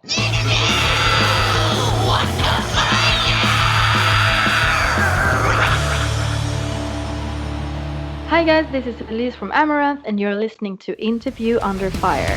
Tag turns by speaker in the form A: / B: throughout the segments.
A: Hi guys, this is Elize from Amaranthe and you're listening to Interview Under Fire.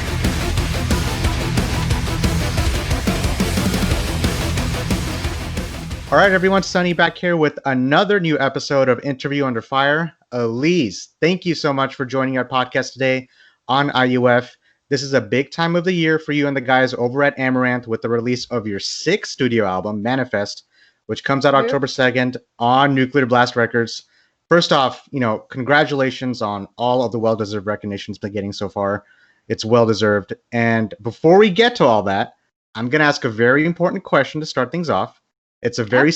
B: All right, everyone, Sunny back here with another new episode of Interview Under Fire. Elize, thank you so much for joining our podcast today on IUF. This is a big time of the year for you and the guys over at Amaranthe with the release of your 6th studio album, Manifest, which comes out October 2nd on Nuclear Blast Records. First off, congratulations on all of the well-deserved recognition it's been getting so far. It's well-deserved. And before we get to all that, I'm going to ask a very important question to start things off. It's a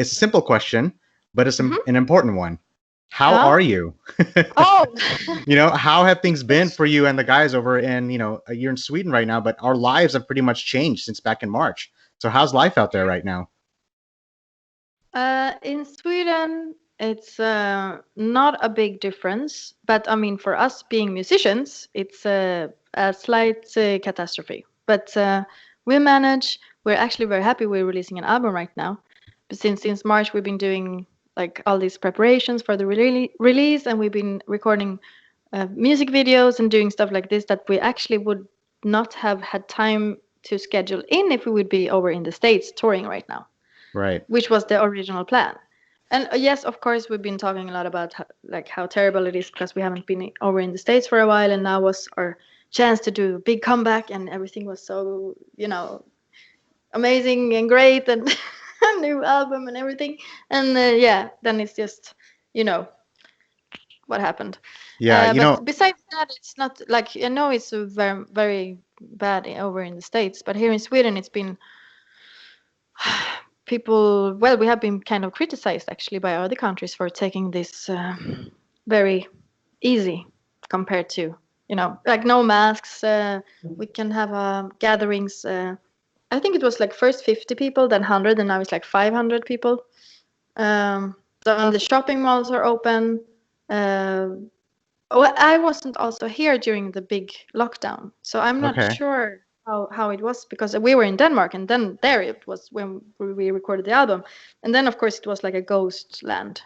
B: simple question, but it's an important one. How are you?
A: Oh,
B: how have things been for you and the guys over in, you're in Sweden right now, but our lives have pretty much changed since back in March. So how's life out there right now?
A: In Sweden, it's not a big difference, but I mean, for us being musicians, it's a slight catastrophe. But we manage. We're actually very happy we're releasing an album right now. But since March, we've been doing like all these preparations for the release, and we've been recording music videos and doing stuff like this that we actually would not have had time to schedule in if we would be over in the States touring right now.
B: Right.
A: Which was the original plan. And yes, of course, we've been talking a lot about how terrible it is because we haven't been over in the States for a while, and now was our chance to do a big comeback, and everything was so, amazing and great, and a new album and everything. And then it's just, what happened.
B: Yeah,
A: but besides that, it's not like, I know it's very, very bad over in the States, but here in Sweden, it's been... we have been kind of criticized actually by other countries for taking this very easy compared to, like no masks. We can have gatherings. I think it was like first 50 people, then 100, and now it's like 500 people. So the shopping malls are open. I wasn't also here during the big lockdown, so I'm not sure how it was, because we were in Denmark, and then there it was when we recorded the album, and then of course it was like a ghost land.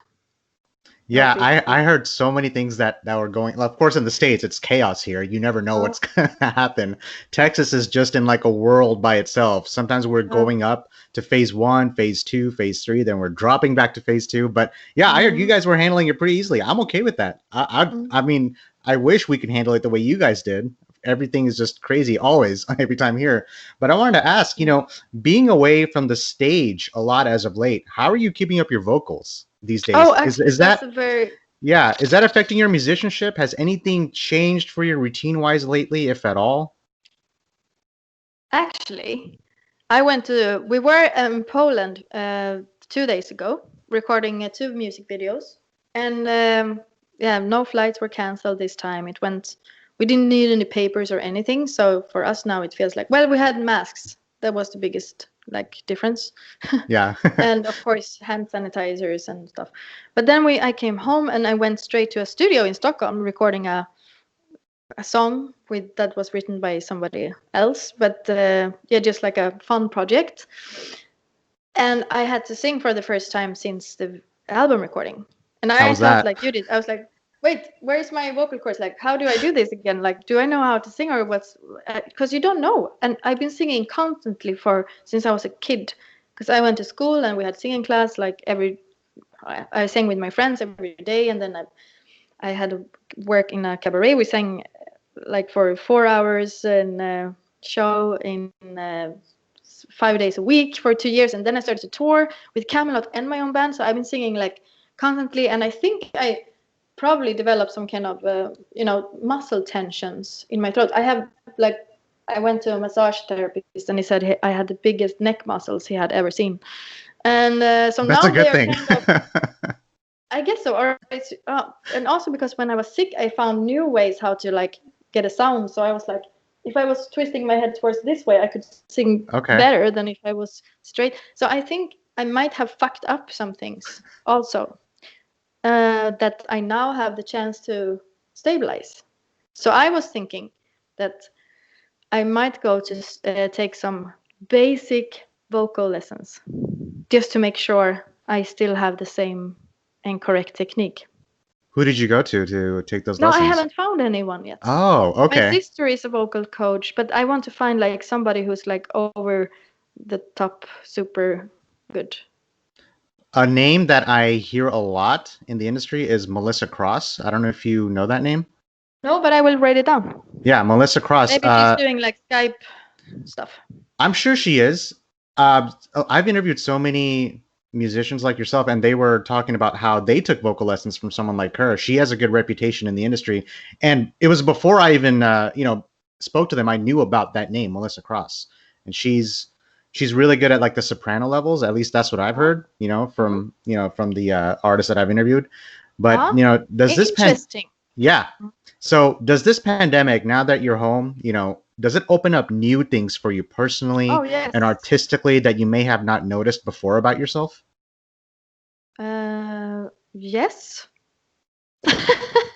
B: Yeah, I heard so many things that were going. Of course, in the States, it's chaos here. You never know what's going to happen. Texas is just in like a world by itself. Sometimes we're going up to phase 1, phase 2, phase 3, then we're dropping back to phase 2. But yeah, I heard you guys were handling it pretty easily. I'm okay with that. I mean, I wish we could handle it the way you guys did. Everything is just crazy always, every time here. But I wanted to ask, being away from the stage a lot as of late, how are you keeping up your vocals these days?
A: Oh, actually, is that
B: affecting your musicianship? Has anything changed for you routine-wise lately, if at all?
A: Actually, we were in Poland 2 days ago recording 2 music videos, and no flights were canceled this time. We didn't need any papers or anything, so for us now it feels like, we had masks. That was the biggest difference.
B: Yeah.
A: And of course hand sanitizers and stuff. But then I came home and I went straight to a studio in Stockholm recording a song that was written by somebody else, but just like a fun project. And I had to sing for the first time since the album recording. And I felt like you did. I was like, wait, where's my vocal cords? Like, how do I do this again? Like, do I know how to sing, or what's... Because you don't know. And I've been singing constantly since I was a kid. Because I went to school and we had singing class. I sang with my friends every day. And then I had to work in a cabaret. We sang for 4 hours in a show in 5 days a week for 2 years. And then I started to tour with Camelot and my own band. So I've been singing constantly. And I think I probably developed some kind of muscle tensions in my throat. I went to a massage therapist and he said I had the biggest neck muscles he had ever seen, and so
B: that's
A: now
B: a good thing.
A: I guess so. And also because when I was sick, I found new ways how to get a sound. So I was like, if I was twisting my head towards this way, I could sing better than if I was straight. So I think I might have fucked up some things also. That I now have the chance to stabilize. So I was thinking that I might go to take some basic vocal lessons, just to make sure I still have the same and correct technique.
B: Who did you go to take those
A: No, I
B: lessons?
A: haven't found anyone yet.
B: Oh,
A: My
B: okay.
A: sister is a vocal coach, but I want to find like somebody who's like over the top, super good.
B: A name that I hear a lot in the industry is Melissa Cross. I don't know if you know that name.
A: No, but I will write it down.
B: Yeah, Melissa Cross.
A: Maybe she's doing like Skype stuff.
B: I'm sure she is. I've interviewed so many musicians like yourself, and they were talking about how they took vocal lessons from someone like her. She has a good reputation in the industry, and it was before I even spoke to them. I knew about that name, Melissa Cross, and she's really good at like the soprano levels. At least that's what I've heard. From the artists that I've interviewed. But does this
A: interesting?
B: Yeah. So does this pandemic, now that you're home, does it open up new things for you personally and artistically that you may have not noticed before about yourself?
A: Yes.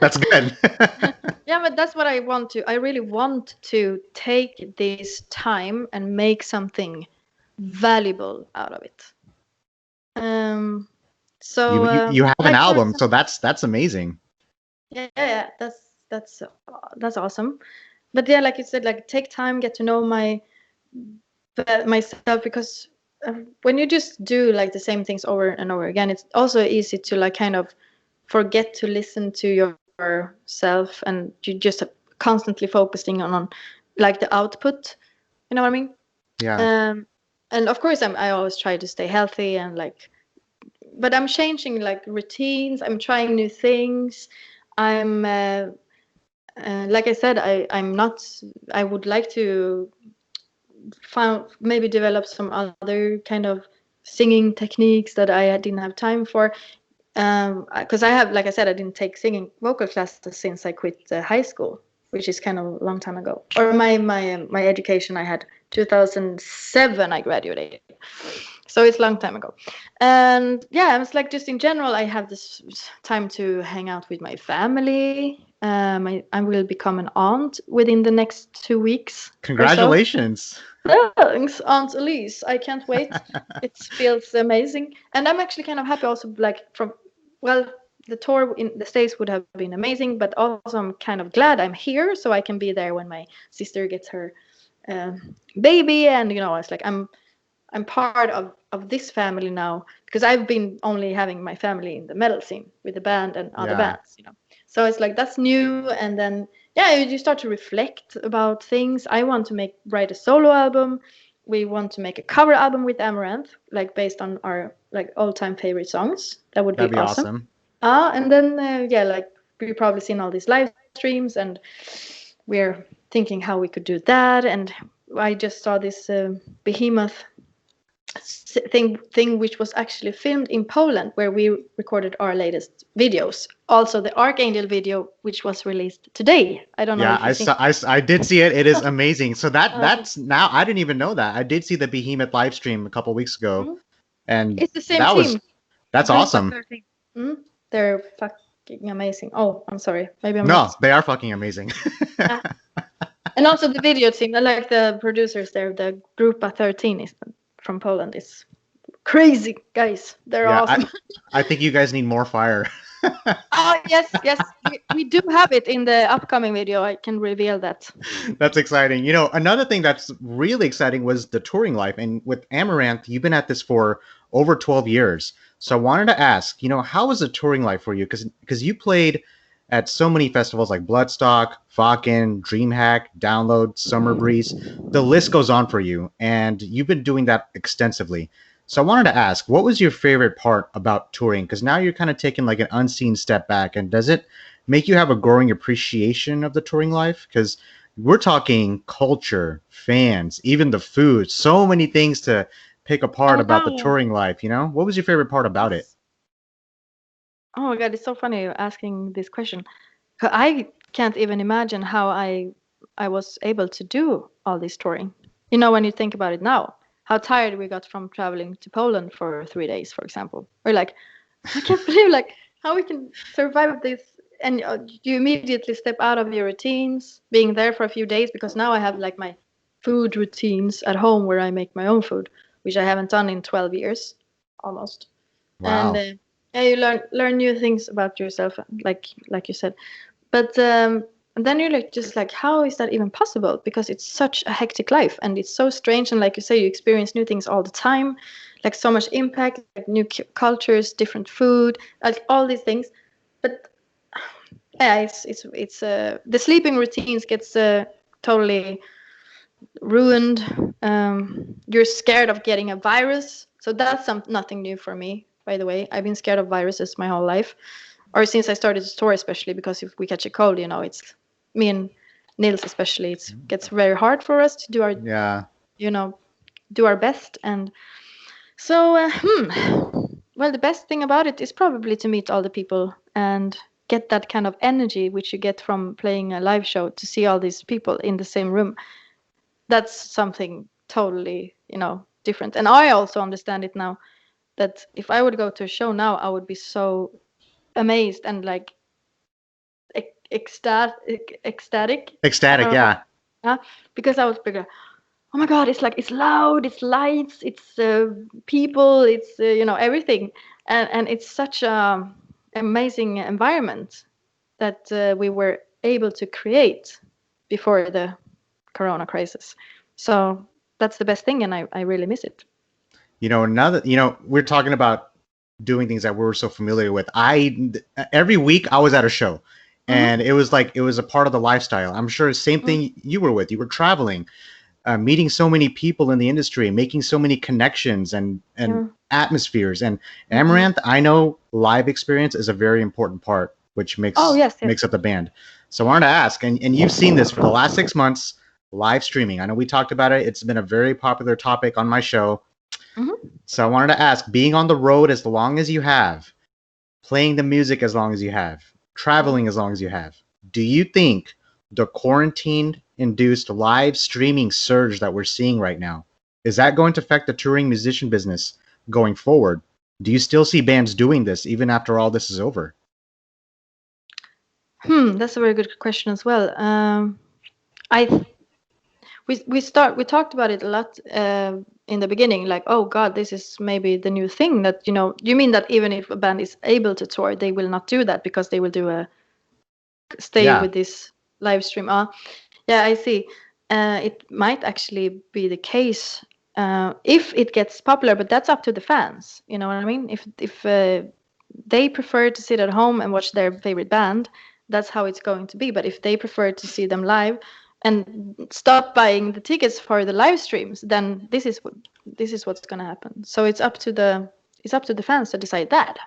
B: That's good.
A: Yeah, but that's what I want to. I really want to take this time and make something valuable out of it. So
B: you have an
A: like
B: album, so that's amazing.
A: Yeah, that's awesome. But yeah, like you said, like take time, get to know myself, because when you just do like the same things over and over again, it's also easy to like kind of forget to listen to yourself, and you just constantly focusing on like the output. You know what I mean?
B: Yeah.
A: And of course, I always try to stay healthy and like, but I'm changing like routines. I'm trying new things. I'm like I said, I'm not. I would like to maybe develop some other kind of singing techniques that I didn't have time for. Because I have, like I said, I didn't take singing vocal classes since I quit high school, which is kind of a long time ago. Or my education I had 2007 I graduated. So it's a long time ago. And yeah, it's like just in general, I have this time to hang out with my family. I will become an aunt within the next 2 weeks.
B: Congratulations.
A: Thanks, Aunt Elize. I can't wait. It feels amazing. And I'm actually kind of happy also, like the tour in the States would have been amazing, but also I'm kind of glad I'm here so I can be there when my sister gets her baby. And, it's like I'm part of this family now, because I've been only having my family in the metal scene with the band and other bands, So it's like that's new. And then you start to reflect about things. I want to write a solo album. We want to make a cover album with Amaranthe, like based on our like all-time favorite songs. That'd be awesome. And then like we've probably seen all these live streams, and we're thinking how we could do that. And I just saw this behemoth thing which was actually filmed in Poland, where we recorded our latest videos. Also the Archangel video, which was released today. I don't know.
B: Yeah, I did see it. It is amazing. So that's now, I didn't even know that. I did see the Behemoth live stream a couple weeks ago, and
A: it's the same team.
B: That's awesome.
A: They're fucking amazing. Oh, I'm sorry. Maybe I'm
B: No, they are fucking amazing.
A: And also the video team, I like the producers there. The Grupa 13 is from Poland. Is crazy guys. They're awesome.
B: I think you guys need more fire.
A: Oh yes, we do have it in the upcoming video. I can reveal that.
B: That's exciting. Another thing that's really exciting was the touring life. And with Amaranthe, you've been at this for over 12 years. So I wanted to ask, how was the touring life for you? Because you played at so many festivals like Bloodstock, Wacken, DreamHack, Download, Summer Breeze. The list goes on for you, and you've been doing that extensively. So I wanted to ask, what was your favorite part about touring? Because now you're kind of taking like an unseen step back, and does it make you have a growing appreciation of the touring life? Because we're talking culture, fans, even the food, so many things to pick apart about the touring life, What was your favorite part about it?
A: Oh my God, it's so funny you're asking this question. I can't even imagine how I was able to do all this touring. When you think about it now, how tired we got from traveling to Poland for 3 days, for example. Or like, I can't believe like how we can survive this. And you immediately step out of your routines, being there for a few days, because now I have like my food routines at home where I make my own food, which I haven't done in 12 years almost. And
B: Wow.
A: yeah, you learn new things about yourself, like you said. But and then you're like, just like, how is that even possible? Because it's such a hectic life, and it's so strange. And like you say, you experience new things all the time, like so much impact, like new cultures, different food, like all these things. But yeah, it's the sleeping routines gets totally ruined. You're scared of getting a virus, so that's nothing new for me. By the way, I've been scared of viruses my whole life, or since I started to tour, especially because if we catch a cold, it's me and Nils especially. It gets very hard for us to do our
B: Yeah.
A: you know do our best, and so well, the best thing about it is probably to meet all the people and get that kind of energy which you get from playing a live show, to see all these people in the same room. That's something totally different. And I also understand it now, that if I would go to a show now, I would be so amazed and like ecstatic. I
B: Ecstatic,
A: don't know.
B: yeah.
A: Yeah, because I was bigger. Oh my God, it's like, it's loud, it's lights, it's people, it's everything, and it's such a amazing environment that we were able to create before the Corona crisis. So that's the best thing, and I really miss it.
B: Now that we're talking about doing things that we were so familiar with. Every week I was at a show,
A: Hmm.
B: and it was a part of the lifestyle. I'm sure same thing you were with. You were traveling, meeting so many people in the industry, making so many connections and
A: Yeah.
B: atmospheres. And
A: Hmm.
B: Amaranth, I know live experience is a very important part, which
A: Oh
B: makes
A: yes, yes.
B: makes up the band. So I wanted to ask, and you've seen this for the last 6 months, live streaming. I know we talked about it. It's been a very popular topic on my show.
A: Hmm.
B: So I wanted to ask, being on the road as long as you have, playing the music as long as you have,
A: Hmm.
B: traveling as long as you have, do you think the quarantine induced live streaming surge that we're seeing right now, is that going to affect the touring musician business going forward? Do you still see bands doing this even after all this is over?
A: That's a very good question as well. I we talked about it a lot in the beginning, like, oh God, this is maybe the new thing, that you mean that even if a band is able to tour, they will not do that because they will do a stay
B: Yeah.
A: with this live stream. Yeah, I see. It might actually be the case if it gets popular, but that's up to the fans. You know what I mean? If they prefer to sit at home and watch their favorite band, that's how it's going to be. But if they prefer to see them live and stop buying the tickets for the live streams, then this is what's going to happen. So it's up to the fans to decide that.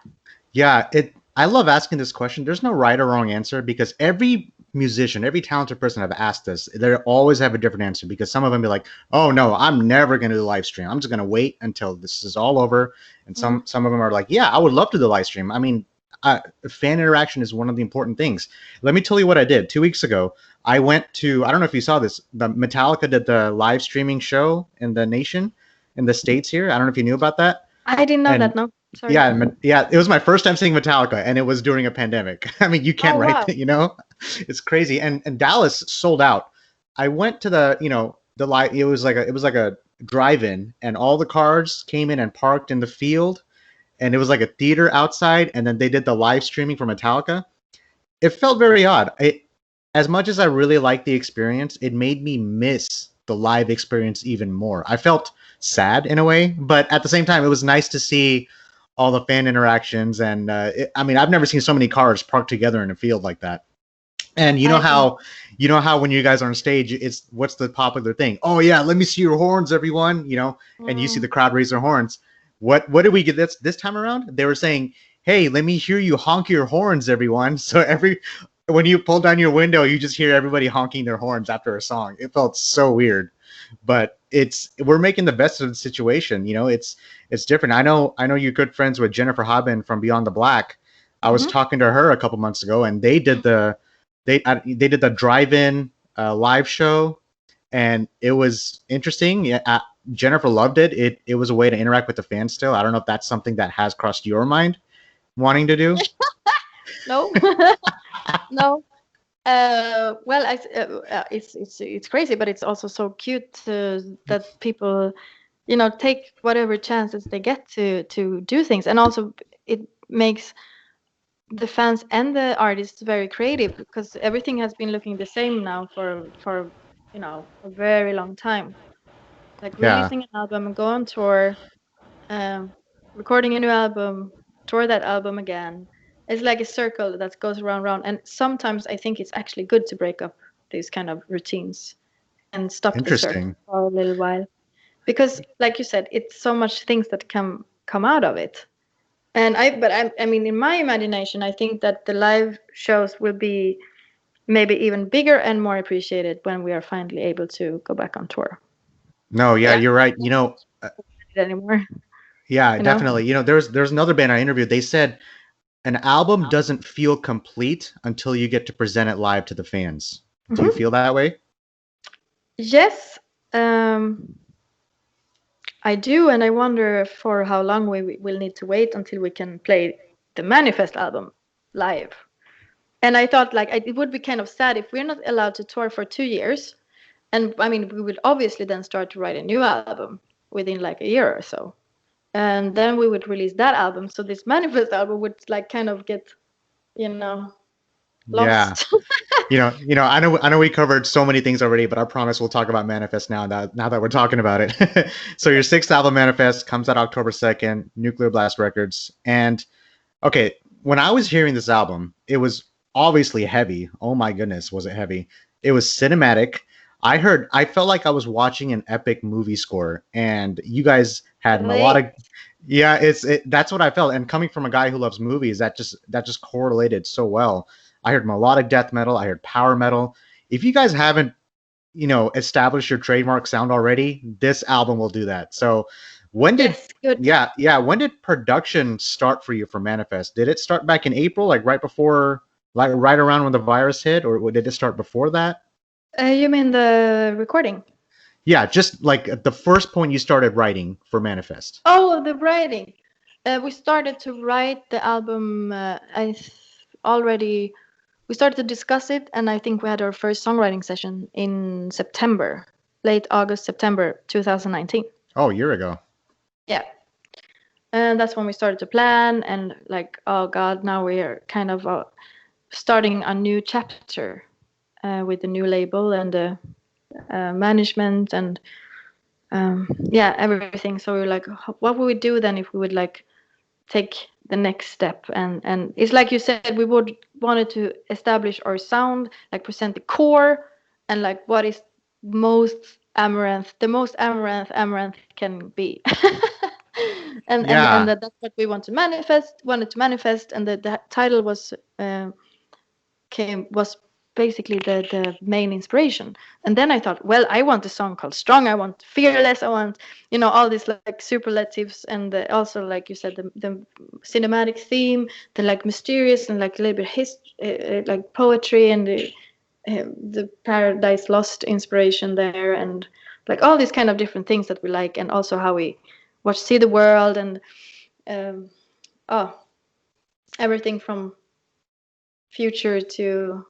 B: Yeah, I love asking this question. There's no right or wrong answer because every musician, every talented person I've asked this, they always have a different answer because some of them be like, "Oh no, I'm never going to do live stream. I'm just going to wait until this is all over." And
A: Mm.
B: some of them are like, "Yeah, I would love to do live stream." I mean, fan interaction is one of the important things. Let me tell you what I did 2 weeks ago. I went to, I don't know if you saw this, the Metallica did the live streaming show in the nation, in the States here. I don't know if you knew about that.
A: I didn't know
B: And
A: that. No, sorry.
B: yeah, yeah, it was my first time seeing Metallica, and it was during a pandemic. I mean, you can't
A: Oh
B: write
A: wow.
B: that, it's crazy. And Dallas sold out. I went to the live. It was like a drive-in, and all the cars came in and parked in the field, and it was like a theater outside, and then they did the live streaming for Metallica. It felt very odd. As much as I really liked the experience, it made me miss the live experience even more. I felt sad in a way, but at the same time, it was nice to see all the fan interactions. And I mean, I've never seen so many cars parked together in a field like that. And
A: I can.
B: you know how when you guys are on stage, it's what's the popular thing? Oh yeah, let me see your horns, everyone. And you see
A: Mm.
B: the crowd raise their horns. What did we get this time around? They were saying, "Hey, let me hear you honk your horns, everyone." So when you pull down your window, you just hear everybody honking their horns after a song. It felt so weird, but we're making the best of the situation. It's different. I know you're good friends with Jennifer Hobben from Beyond the Black. I was
A: Hmm.
B: talking to her a couple months ago, and they did the drive-in live show, and it was interesting. Yeah, Jennifer loved it. It was a way to interact with the fans still. I don't know if that's something that has crossed your mind wanting to do.
A: No. No. Well, it's crazy, but it's also so cute that people, take whatever chances they get to do things, and also it makes the fans and the artists very creative because everything has been looking the same now for a very long time. Like
B: Yeah,
A: releasing an album and go on tour, um, recording a new album, tour that album again. It's like a circle that goes round round. And sometimes I think it's actually good to break up these kind of routines and stop the circle
B: interesting.
A: for a little while. Because like you said, it's so much things that come out of it. And I mean, in my imagination, I think that the live shows will be maybe even bigger and more appreciated when we are finally able to go back on tour.
B: No,
A: But
B: yeah,
A: I'm
B: you're right.
A: not it anymore,
B: Yeah,
A: you know?
B: definitely. There's another band I interviewed. They said an album doesn't feel complete until you get to present it live to the fans. Do you
A: Hmm.
B: feel that way?
A: Yes, um, I do, and I wonder for how long we will need to wait until we can play the Manifest album live. And I thought like it would be kind of sad if we're not allowed to tour for 2 years. And I mean, we would obviously then start to write a new album within like a year or so. And then we would release that album. So this Manifest album would like kind of get, you know,
B: Yeah.
A: lost.
B: I know we covered so many things already, but I promise we'll talk about Manifest now that we're talking about it. So your sixth album, Manifest, comes out October 2nd, Nuclear Blast Records. And okay, when I was hearing this album, it was obviously heavy. Oh my goodness, was it heavy? It was cinematic. I felt like I was watching an epic movie score, and you guys had
A: Right.
B: melodic. Yeah, that's what I felt. And coming from a guy who loves movies, that just correlated so well. I heard melodic death metal. I heard power metal. If you guys haven't, established your trademark sound already, this album will do that. So, when did
A: Yes, good.
B: yeah, when did production start for you for Manifest? Did it start back in April, like right before, like right around when the virus hit, or did it start before that?
A: You mean the recording?
B: Yeah, just like at the first point you started writing for Manifest.
A: Oh, the writing. We started to write the album. Already we started to discuss it, and I think we had our first songwriting session in September, late August, September 2019.
B: Oh, a year ago.
A: Yeah, and that's when we started to plan and like, oh God, now we are kind of starting a new chapter with the new label and the management and yeah, everything. So we were like, what would we do then if we would like take the next step? And it's like you said, we would wanted to establish our sound, like present the core and like what is the most Amaranth can be. And
B: Yeah,
A: that's what we wanted to manifest, and the title was basically the main inspiration. And then I thought, well, I want a song called Strong, I want Fearless, I want, all these like superlatives, and also like you said, the cinematic theme, the like mysterious and like a little bit like poetry, and the Paradise Lost inspiration there, and like all these kind of different things that we like, and also how we see the world, and um, oh, everything from future to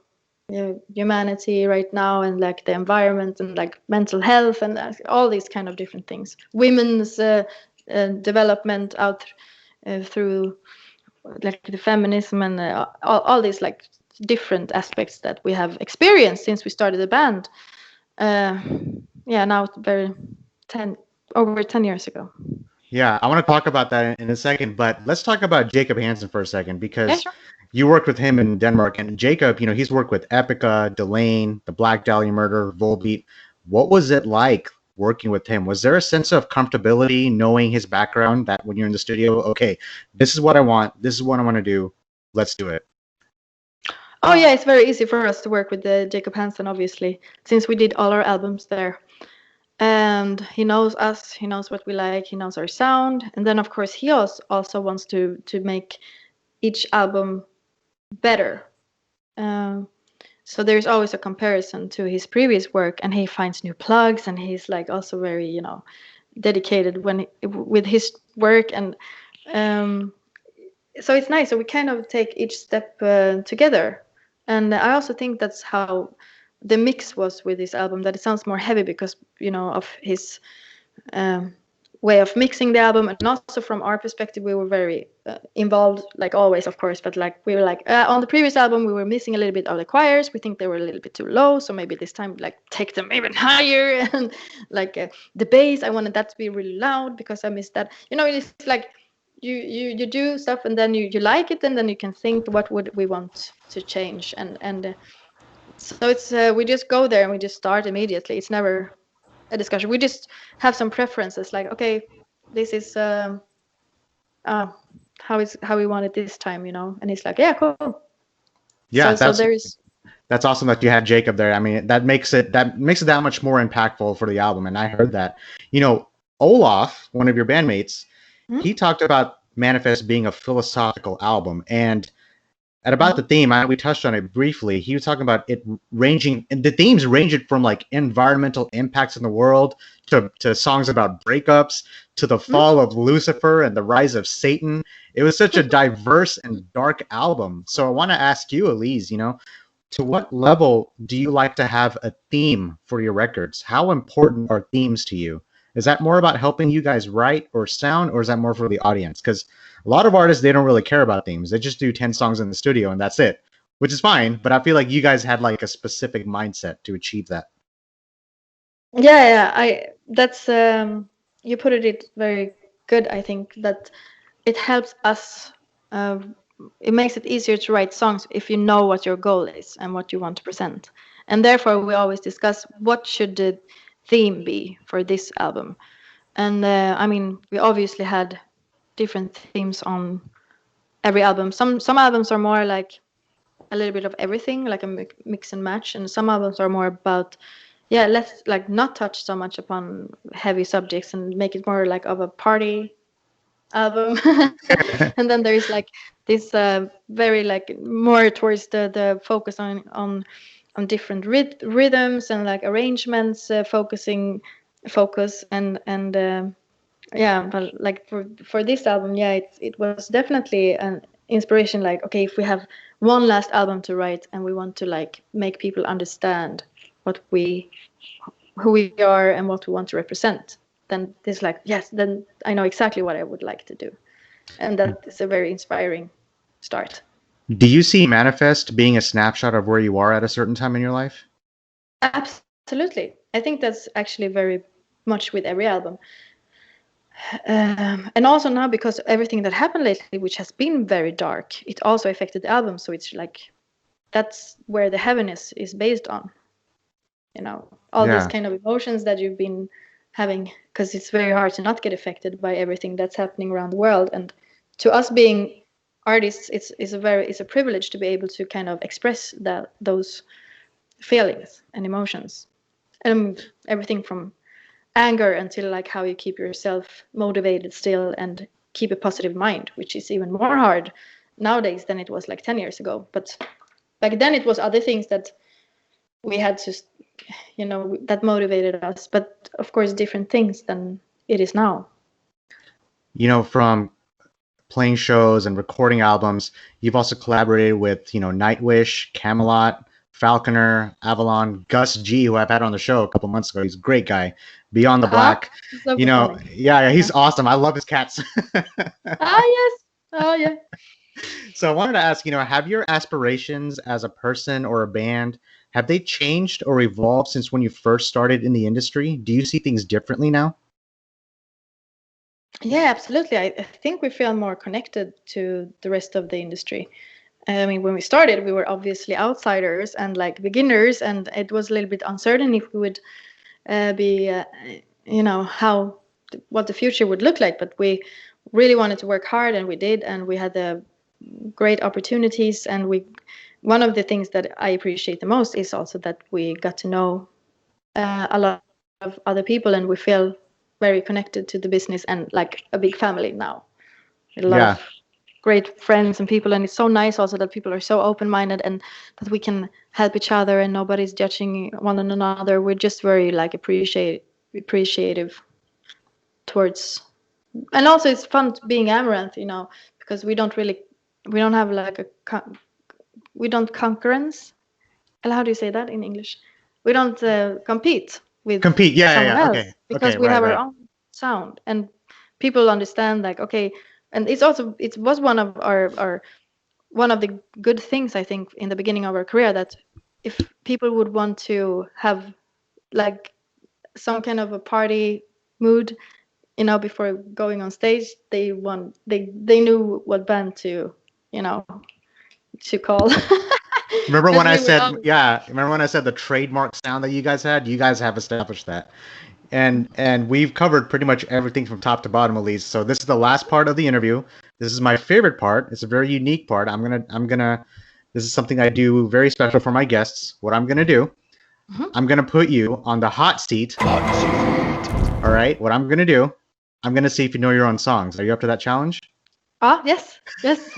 A: humanity right now, and like the environment and like mental health, and all these kind of different things, women's development out through like the feminism, and all these like different aspects that we have experienced since we started the band. uh, yeah, now it's over 10 years ago.
B: yeah. I want to talk about that in a second, but let's talk about Jacob Hansen for a second
A: Yeah,
B: because
A: sure.
B: you worked with him in Denmark, and Jacob, he's worked with Epica, Delane, the Black Dahlia Murder, Volbeat. What was it like working with him? Was there a sense of comfortability knowing his background that when you're in the studio, okay, this is what I want, this is what I want to do, let's do it?
A: Oh yeah, it's very easy for us to work with Jacob Hansen, obviously, since we did all our albums there. And he knows us, he knows what we like, he knows our sound, and then of course he also wants to make each album better. Um, so there's always a comparison to his previous work, and he finds new plugs, and he's like also very dedicated with his work, and um, so it's nice. So we kind of take each step together, And I also think that's how the mix was with this album, that it sounds more heavy because, of his um, way of mixing the album. And also from our perspective, we were very involved, like always, of course, but like we were like, on the previous album, we were missing a little bit of the choirs. We think they were a little bit too low, so maybe this time, like, take them even higher. And like the bass, I wanted that to be really loud because I missed that. It's like you do stuff, and then you like it, and then you can think, what would we want to change? And so it's we just go there and we just start immediately. It's never a discussion. We just have some preferences, like, okay, this is uh, how we want it this time, and he's like, yeah, cool.
B: Yeah,
A: so there is.
B: that's awesome that you had Jacob there. I mean, that makes it that much more impactful for the album. And I heard that. Olaf, one of your bandmates, he talked about Manifest being a philosophical album, and at about the theme, we touched on it briefly. He was talking about it ranging, and the themes ranged from like environmental impacts in the world to songs about breakups to the fall of Lucifer and the rise of Satan. It was such a diverse and dark album. So I want to ask you, Elize, to what level do you like to have a theme for your records? How important are themes to you? Is that more about helping you guys write or sound, or is that more for the audience? Because a lot of artists, they don't really care about themes. They just do 10 songs in the studio and that's it, which is fine. But I feel like you guys had like a specific mindset to achieve that.
A: Yeah. That's you put it very good. I think that it helps us. It makes it easier to write songs if you know what your goal is and what you want to present. And therefore, we always discuss what should the theme be for this album. And I mean, we obviously had different themes on every album. Some albums are more like a little bit of everything, like a mix and match, and some albums are more about, let's like not touch so much upon heavy subjects and make it more like of a party album. And then there's like this very like more towards the focus on different rhythms and like arrangements, focus and but like for this album, it was definitely an inspiration. Like, okay, if we have one last album to write and we want to like make people understand who we are and what we want to represent, then this like, yes, then I know exactly what I would like to do. And that is a very inspiring start.
B: Do you see Manifest being a snapshot of where you are at a certain time in your life?
A: Absolutely. I think that's actually very much with every album. And also now, because everything that happened lately, which has been very dark, it also affected the album. So it's like, that's where the heaviness is based on. All these kind of emotions that you've been having, because it's very hard to not get affected by everything that's happening around the world. And to us being artists, it's a privilege to be able to kind of express those feelings and emotions, and everything from anger until like how you keep yourself motivated still and keep a positive mind, which is even more hard nowadays than it was like 10 years ago. But back then it was other things that we had to, that motivated us, but of course different things than it is now.
B: From playing shows and recording albums, you've also collaborated with Nightwish, Camelot, Falconer, Avalon, Gus G, who I've had on the show a couple months ago. He's a great guy. Beyond the Black,
A: so
B: he's awesome. I love his cats.
A: Yes. Oh yeah.
B: So I wanted to ask, have your aspirations as a person or a band, have they changed or evolved since when you first started in the industry? Do you see things differently now?
A: Yeah, absolutely. I think we feel more connected to the rest of the industry. I mean, when we started, we were obviously outsiders and like beginners, and it was a little bit uncertain if we would be, what the future would look like. But we really wanted to work hard, and we did, and we had the great opportunities. And one of the things that I appreciate the most is also that we got to know a lot of other people, and we feel very connected to the business and like a big family now. A lot of great friends and people, and it's so nice also that people are so open-minded and that we can help each other and nobody's judging one another. We're just very like appreciative towards, and also it's fun being Amaranthe, because we don't have like a concurrence. And how do you say that in English? We don't compete with
B: Yeah,
A: someone else
B: okay,
A: because
B: okay,
A: we have
B: right.
A: our own sound, and people understand like, okay. And it was one of one of the good things, I think, in the beginning of our career, that if people would want to have like some kind of a party mood, before going on stage, they knew what band to, to call.
B: Remember when
A: Because
B: I
A: we would
B: said,
A: always,
B: yeah, remember when I said the trademark sound that you guys had? You guys have established that. And we've covered pretty much everything from top to bottom, Elize. So this is the last part of the interview. This is my favorite part. It's a very unique part. This is something I do very special for my guests. What I'm gonna do, I'm gonna put you on the hot seat. Hot seat. All right. What I'm gonna do, I'm gonna see if you know your own songs. Are you up to that challenge?
A: yes, that's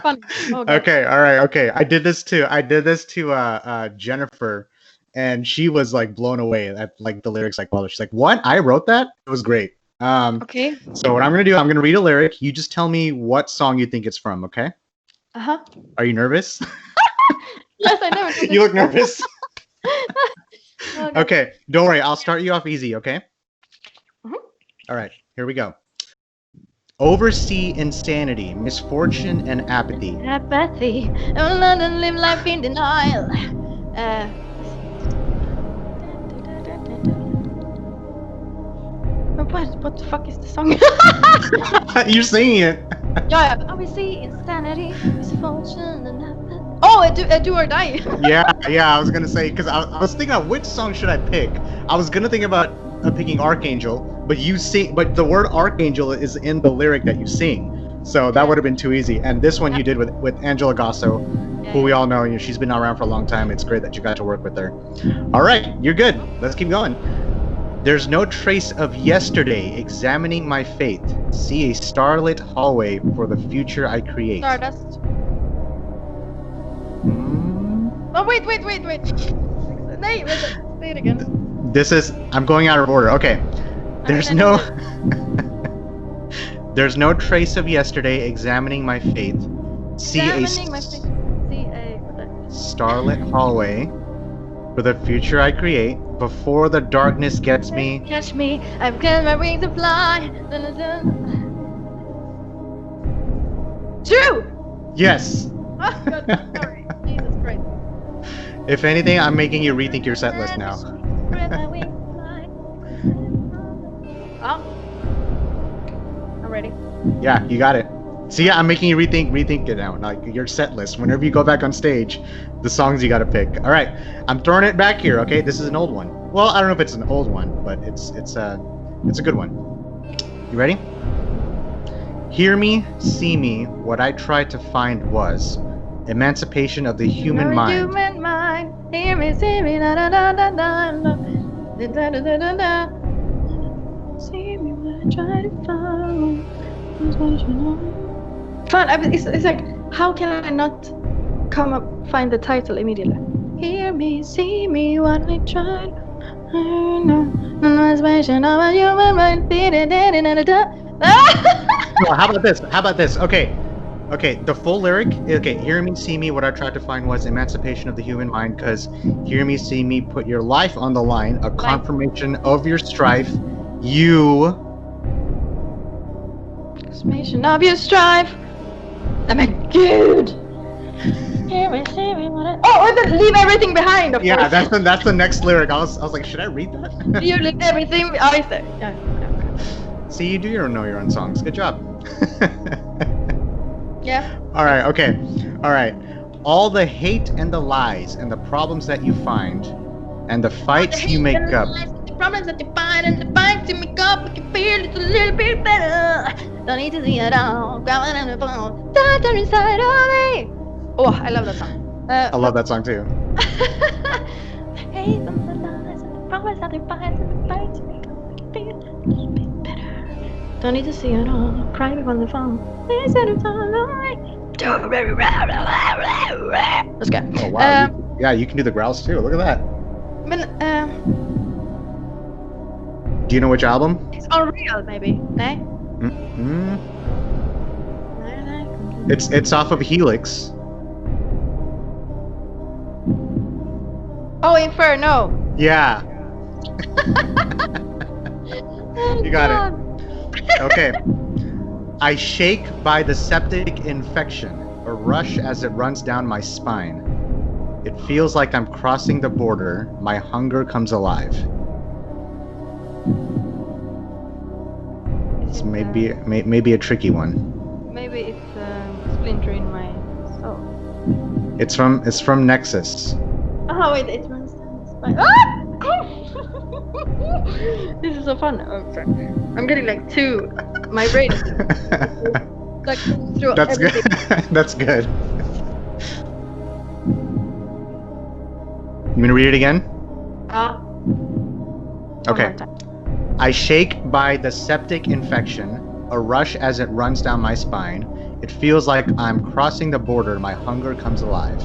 A: fun. Oh, God.
B: Okay. All right. Okay. I did this to Jennifer, and she was like blown away at like the lyrics. Like, well, she's like, "What? I wrote that? It was great."
A: Okay.
B: So what I'm gonna do, I'm gonna read a lyric. You just tell me what song you think it's from. Okay? Are you nervous?
A: Yes, I know.
B: You look nervous.
A: Oh, God.
B: Okay. Don't worry. I'll start you off easy. Okay?
A: Mhm.
B: All right. Here we go. Oversea insanity, misfortune, and apathy.
A: Apathy. Oh, London, live life in denial. What the fuck is the song?
B: You're singing it.
A: Yeah. Oversea insanity, misfortune, and apathy. Oh, do or die.
B: Yeah. I was gonna say because I was thinking of which song should I pick. I was gonna think about picking Archangel, but you sing. But the word Archangel is in the lyric that you sing, so that would have been too easy. And this one you did with Angela Gossow, who we all know. She's been around for a long time. It's great that you got to work with her. All right, you're good. Let's keep going. There's no trace of yesterday. Examining my fate. See a starlit hallway for the future I create.
A: Stardust.
B: Mm.
A: Oh, wait. Nay, say it again.
B: I'm going out of order. Okay. There's no There's no trace of yesterday. Examining my fate. See a starlit hallway for the future I create. Before the darkness gets me.
A: Catch me. I've got my wings to fly. True.
B: Yes.
A: Oh, God, sorry. Jesus Christ.
B: If anything, I'm making you rethink your set list now.
A: Oh. I'm ready.
B: Yeah, you got it. See, I'm making you rethink it now. Like your set list. Whenever you go back on stage, the songs you got to pick. All right, I'm throwing it back here. Okay, this is an old one. Well, I don't know if it's an old one, but it's a good one. You ready? Hear me, see me. What I tried to find was emancipation of the human mind.
A: Human mind. Hear me, see me, da da da da da da da da da da. See me, what I try to find. Fun. It's like, how can I not find the title immediately? Hear me, see me, what I tried. Inspiration of a human mind.
B: Oh, how about this? Okay, the full lyric. Okay, hear me, see me. What I tried to find was emancipation of the human mind. Because hear me, see me, put your life on the line. A confirmation of your strife. You.
A: Confirmation of your strife. I mean, good. Hear me, see me, what I. Oh, and then leave everything behind. Of course.
B: That's the next lyric. I was like, should I read that?
A: You leave everything. I say. Yeah.
B: See, you do know your own songs. Good job.
A: Yeah.
B: All right. Okay. All right. All the hate and the lies and the problems that you find, and the fights you make up.
A: The problems that you find and the fights you make up, we can feel it a little bit better. Don't need to see it all. Going on the phone. That inside of me. Oh, I love that song.
B: I love that song too.
A: The hate and the lies and the problems that you find and the fights you make up, we can feel it a little bit better. Don't need to see it all. Cry on the phone. Let's go.
B: Oh wow. Yeah, you can do the growls too. Look at that.
A: But
B: Do you know which album?
A: it's Unreal, maybe. No?
B: Mm-hmm. It's off of Helix.
A: Oh, Inferno.
B: Yeah.
A: Oh,
B: You got
A: God.
B: it. Okay. I shake by the septic infection, a rush as it runs down my spine. It feels like I'm crossing the border. My hunger comes alive. It's maybe a tricky one.
A: Maybe it's a splinter in my soul.
B: It's from Nexus.
A: Oh wait, it runs down the spine. Ah! This is so fun. Oh, sorry. I'm getting like two. My brain is like through
B: That's
A: everything.
B: good. That's good. You gonna read it again? Okay.
A: One more time.
B: I shake by the septic infection, a rush as it runs down my spine. It feels like I'm crossing the border. My hunger comes alive.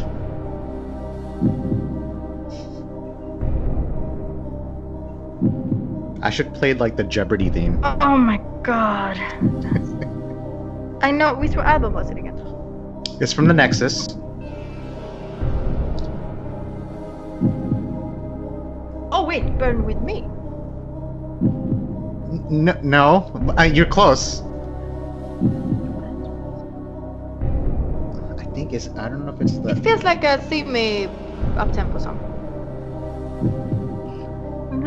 B: I should play like the Jeopardy theme.
A: Oh my God. I know. Which album was it again?
B: It's from the Nexus.
A: Oh wait, Burn With Me.
B: No, you're close. I think it's. I don't know if it's the.
A: It feels like a semi up-tempo song.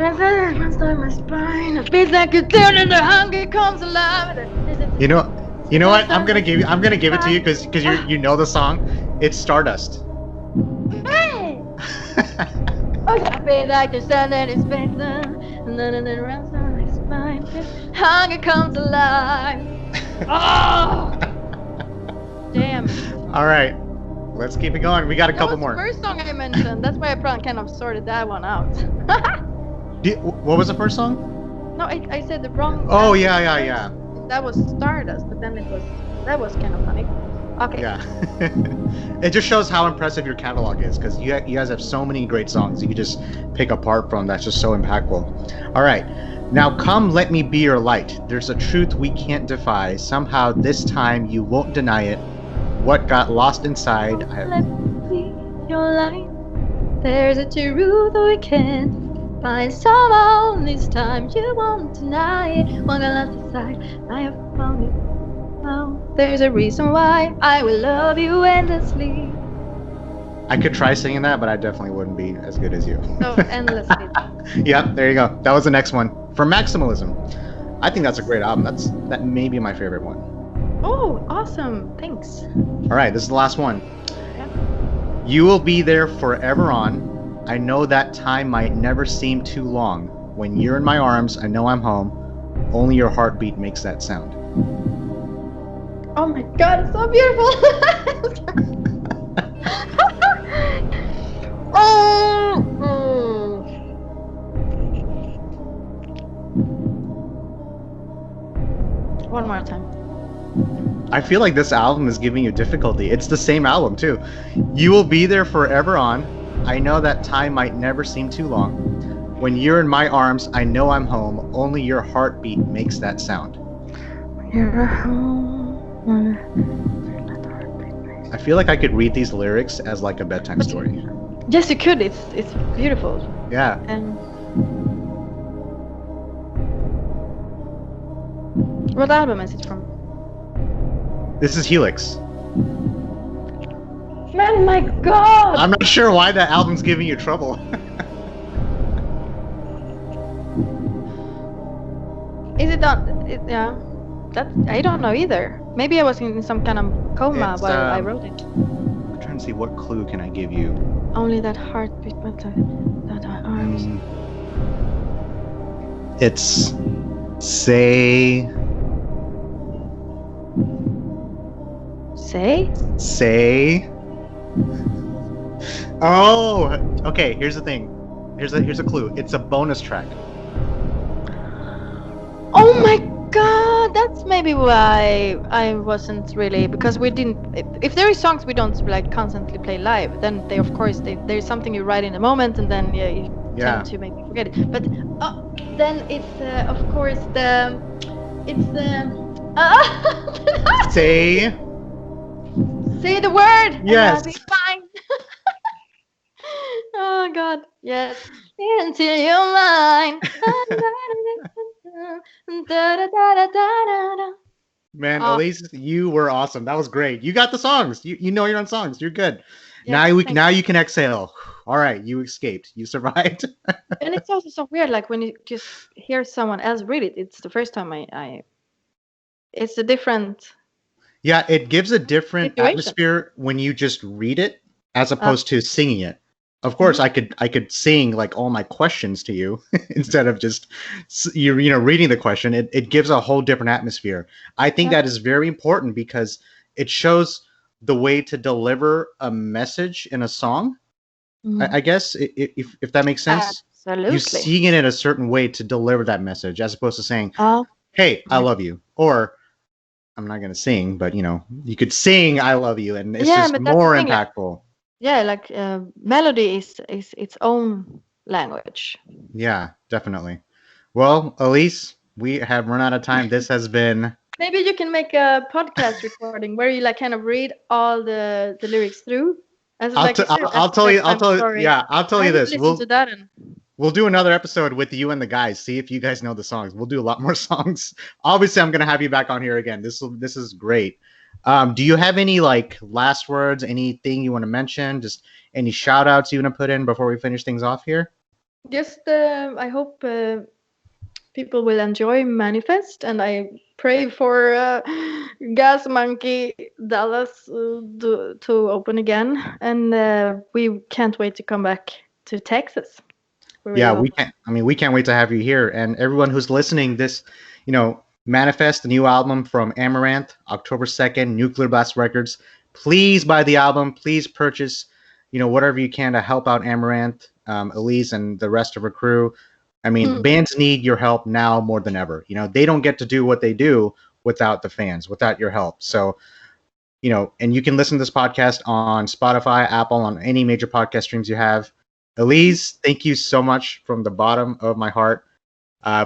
A: Runs down my spine. It feels like a turn and the hunger comes alive.
B: You know what? I'm gonna give it to you because you know the song. It's Stardust.
A: Hey! Oh, I feel like the sun that is better, and then it runs down my spine. Hunger comes alive. Oh! Damn.
B: All right, let's keep it going. We got a couple more.
A: That was the first song I mentioned. That's why I probably kind of sorted that one out.
B: What was the first song?
A: No, I said the wrong.
B: Oh yeah.
A: That was Stardust, but then that was kind of funny. Okay.
B: Yeah. It just shows how impressive your catalog is because you guys have so many great songs you can just pick apart from. That's just so impactful. All right. Now come, let me be your light. There's a truth we can't defy. Somehow this time you won't deny it. What got lost inside?
A: Let me be your light. There's a truth we can't find. Somehow this time you won't deny it. What got lost inside? I have found it. Now there's a reason why I will love you endlessly.
B: I could try singing that, but I definitely wouldn't be as good as you.
A: So endlessly.
B: Yep, there you go. That was the next one. For Maximalism. I think that's a great album. That may be my favorite one.
A: Oh, awesome. Thanks.
B: All right, this is the last one.
A: Yeah.
B: You will be there forever on. I know that time might never seem too long. When you're in my arms, I know I'm home. Only your heartbeat makes that sound.
A: Oh my God, it's so beautiful. One more time.
B: I feel like this album is giving you difficulty. It's the same album too. You will be there forever on. I know that time might never seem too long. When you're in my arms, I know I'm home. Only your heartbeat makes that sound.
A: You're home.
B: I feel like I could read these lyrics as like a bedtime story.
A: Yes, you could. It's beautiful.
B: Yeah.
A: And what album is it from?
B: This is Helix.
A: Man, my God!
B: I'm not sure why that album's giving you trouble.
A: Is it not? Yeah. That I don't know either. Maybe I was in some kind of coma
B: It's,
A: while I wrote it.
B: I'm trying to see what clue can I give you.
A: Only that heartbeat, but that arms.
B: It's say.
A: Say?
B: Oh, okay. Here's the thing. Here's a clue. It's a bonus track.
A: Oh my God! That's maybe why I wasn't really, because we didn't. If there is songs we don't like constantly play live, then they of course there's something you write in the moment, and then you tend to make me forget it. But then it's of course
B: Say
A: the word.
B: Yes.
A: And I'll be fine. Oh God, yes. Until you're mine.
B: Man,
A: Oh,
B: Elise, you were awesome. That was great. You got the songs. You know your own songs. You're good.
A: yes, thank
B: Now you can exhale. All right, you escaped. You survived.
A: you. And it's also so weird, like when you just hear someone else read it. It's the first time I it's a different
B: Yeah, it gives a different
A: situation.
B: atmosphere when you just read it as
A: Uh,
B: opposed to singing it. Of course,
A: mhm.
B: I could sing like all my questions to you instead of just you know reading the question. It gives a whole different atmosphere. I think
A: Yeah.
B: that is very important because it shows the way to deliver a message in a song.
A: Mhm.
B: I guess if that makes sense, you
A: Absolutely.
B: sing it in a certain way to deliver that message as opposed to saying,
A: Oh,
B: "Hey, I
A: yeah.
B: love you," or I'm not gonna sing, but you know, you could sing "I love you," and it's
A: Yeah,
B: just
A: but that's the
B: more
A: thing. Like,
B: impactful.
A: yeah, like melody is its own language.
B: Yeah, definitely. Well, Elise, we have run out of time. This has been.
A: Maybe you can make a podcast recording where you like kind of read all the lyrics through. As like you said, as
B: I'll
A: the
B: tell you.
A: first
B: I'll
A: time
B: tell you.
A: story.
B: Yeah, I'll tell
A: I
B: you
A: would
B: this.
A: listen to that and
B: We'll do another episode with you and the guys. See if you guys know the songs. We'll do a lot more songs. Obviously, I'm gonna have you back on here again. This is great. Do you have any like last words? Anything you want to mention? Just any shout outs you want to put in before we finish things off here?
A: just I hope people will enjoy Manifest, and I pray for Gas Monkey Dallas to open again, and we can't wait to come back to Texas. We really
B: Yeah,
A: hope.
B: we can't. I mean, we can't wait to have you here. And everyone who's listening, this, you know, Manifest, the new album from Amaranthe, October 2nd, Nuclear Blast Records. Please buy the album. Please purchase, you know, whatever you can to help out Amaranthe, Elise, and the rest of her crew. I mean, bands need your help now more than ever. You know, they don't get to do what they do without the fans, without your help. So, you know, and you can listen to this podcast on Spotify, Apple, on any major podcast streams you have. Elise, thank you so much from the bottom of my heart.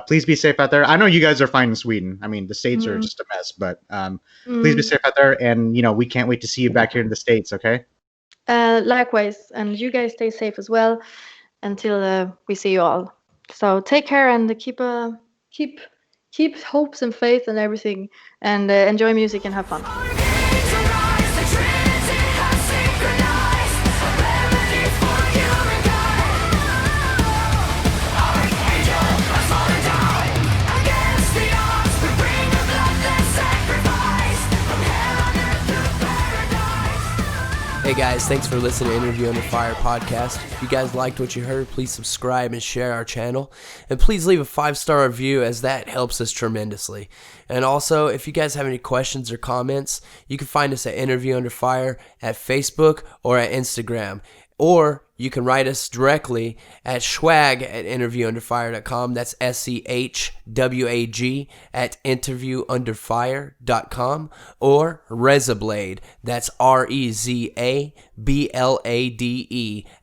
B: Please be safe out there. I know you guys are fine in Sweden. I mean, the States are
A: Mm,
B: just a mess, but please be
A: mm.
B: safe out there. And, you know, we can't wait to see you back here in the States, okay?
A: Likewise, and you guys stay safe as well until we see you all. So take care and keep keep hopes and faith and everything, and enjoy music and have fun.
C: Hey guys, thanks for listening to Interview Under Fire podcast. If you guys liked what you heard, please subscribe and share our channel. And please leave a 5-star review, as that helps us tremendously. And also, if you guys have any questions or comments, you can find us at Interview Under Fire at Facebook or at Instagram. Or you can write us directly at schwag@interviewunderfire.com. That's SCHWAG at interviewunderfire.com. Or Rezablade, that's REZABLADE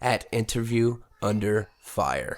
C: at interviewunderfire.